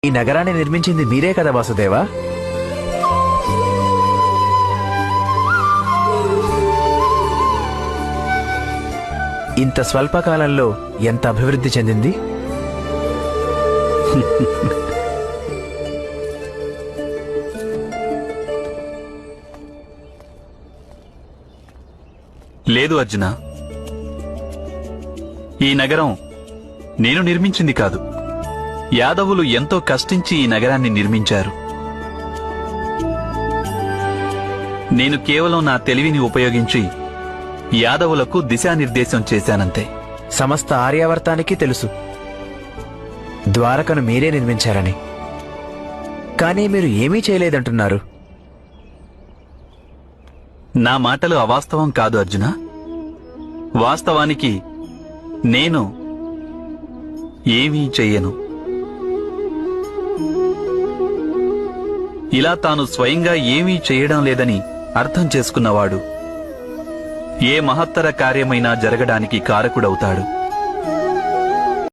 ఈ నగరాన్ని నిర్మించింది మీరే కదా వాసుదేవా? ఇంత స్వల్పకాలంలో ఎంత అభివృద్ధి చెందింది. లేదు అర్జున, ఈ నగరం నేను నిర్మించింది కాదు. యాదవులు ఎంతో కష్టించి ఈ నగరాన్ని నిర్మించారు. నేను కేవలం నా తెలివిని ఉపయోగించి యాదవులకు దిశానిర్దేశం చేశానంతే. సమస్త ఆర్యావర్తానికి తెలుసు ద్వారకను మీరే నిర్మించారని. కానీ మీరు ఏమీ చేయలేదంటున్నారు. నా మాటలు అవాస్తవం కాదు అర్జున. వాస్తవానికి నేను ఏమీ చెయ్యను. ఇలా తాను స్వయంగా ఏమీ చేయడం లేదని అర్థం చేసుకున్నవాడు ఏ మహత్తర కార్యమైనా జరగడానికి కారకుడవుతాడు.